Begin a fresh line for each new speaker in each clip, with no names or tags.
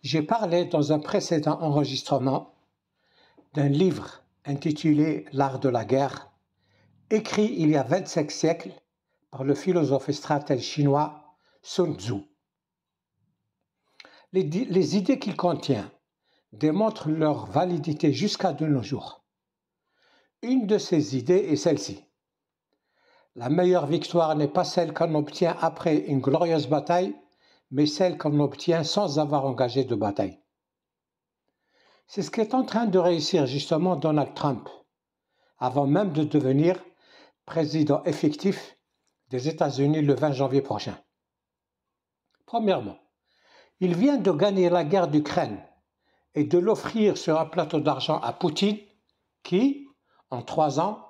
J'ai parlé dans un précédent enregistrement d'un livre intitulé L'art de la guerre, écrit il y a 25 siècles par le philosophe et stratège chinois Sun Tzu. Les idées qu'il contient démontrent leur validité jusqu'à de nos jours. Une de ces idées est celle-ci. La meilleure victoire n'est pas celle qu'on obtient après une glorieuse bataille, mais celle qu'on obtient sans avoir engagé de bataille. C'est ce qu'est en train de réussir justement Donald Trump, avant même de devenir président effectif des États-Unis le 20 janvier prochain. Premièrement, il vient de gagner la guerre d'Ukraine et de l'offrir sur un plateau d'argent à Poutine qui, en 3 ans,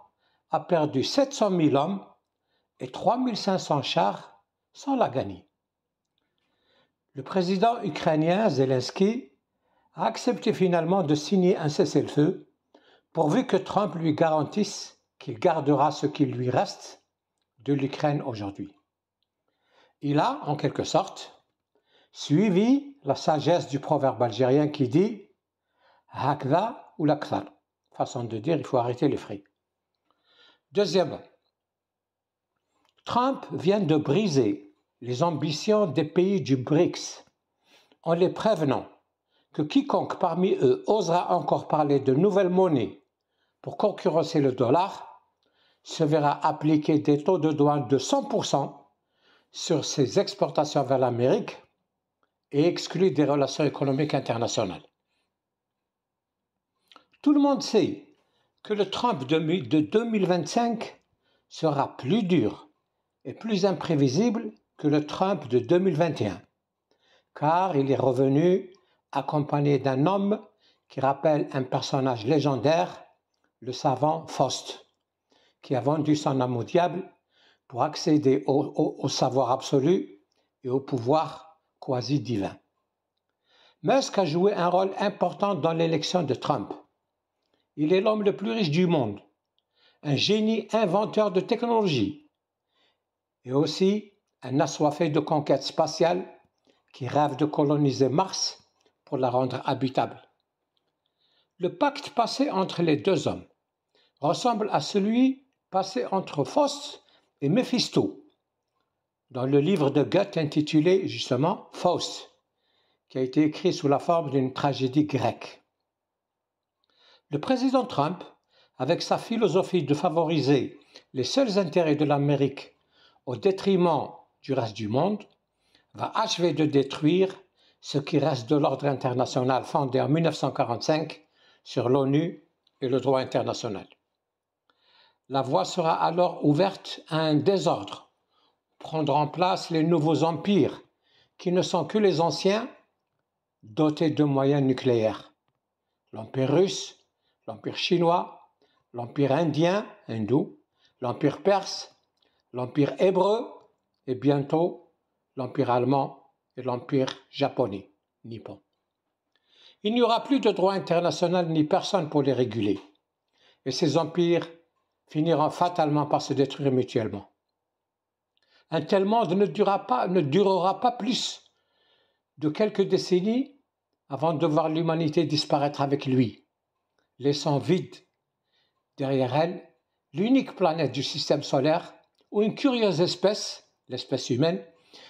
a perdu 700 000 hommes et 3 500 chars sans la gagner. Le président ukrainien Zelensky a accepté finalement de signer un cessez-le-feu pourvu que Trump lui garantisse qu'il gardera ce qu'il lui reste de l'Ukraine aujourd'hui. Il a, en quelque sorte, suivi la sagesse du proverbe algérien qui dit « Hakda ou l'akthar », façon de dire « il faut arrêter les frais ». Deuxièmement, Trump vient de briser les ambitions des pays du BRICS en les prévenant que quiconque parmi eux osera encore parler de nouvelles monnaies pour concurrencer le dollar se verra appliquer des taux de douane de 100% sur ses exportations vers l'Amérique et exclu des relations économiques internationales. Tout le monde sait que le Trump de 2025 sera plus dur et plus imprévisible que le Trump de 2021, car il est revenu accompagné d'un homme qui rappelle un personnage légendaire, le savant Faust, qui a vendu son âme au diable pour accéder au savoir absolu et au pouvoir quasi divin. Musk a joué un rôle important dans l'élection de Trump. Il est l'homme le plus riche du monde, un génie inventeur de technologie et aussi un assoiffé de conquête spatiale qui rêve de coloniser Mars pour la rendre habitable. Le pacte passé entre les deux hommes ressemble à celui passé entre Faust et Méphisto dans le livre de Goethe intitulé justement Faust, qui a été écrit sous la forme d'une tragédie grecque. Le président Trump, avec sa philosophie de favoriser les seuls intérêts de l'Amérique au détriment du reste du monde, va achever de détruire ce qui reste de l'ordre international fondé en 1945 sur l'ONU et le droit international. La voie sera alors ouverte à un désordre, prendre en place les nouveaux empires qui ne sont que les anciens dotés de moyens nucléaires. L'empire russe, l'empire chinois, l'empire indien, hindou, l'empire perse, l'empire hébreu et bientôt l'empire allemand et l'empire japonais, nippon. Il n'y aura plus de droit international ni personne pour les réguler, et ces empires finiront fatalement par se détruire mutuellement. Un tel monde ne durera pas plus de quelques décennies avant de voir l'humanité disparaître avec lui, laissant vide derrière elle l'unique planète du système solaire où une curieuse espèce, l'espèce humaine,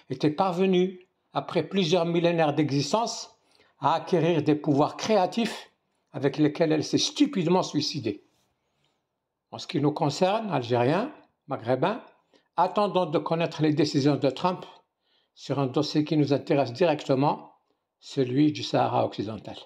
était parvenue, après plusieurs millénaires d'existence, à acquérir des pouvoirs créatifs avec lesquels elle s'est stupidement suicidée. En ce qui nous concerne, Algériens, Maghrébins, attendons de connaître les décisions de Trump sur un dossier qui nous intéresse directement, celui du Sahara occidental.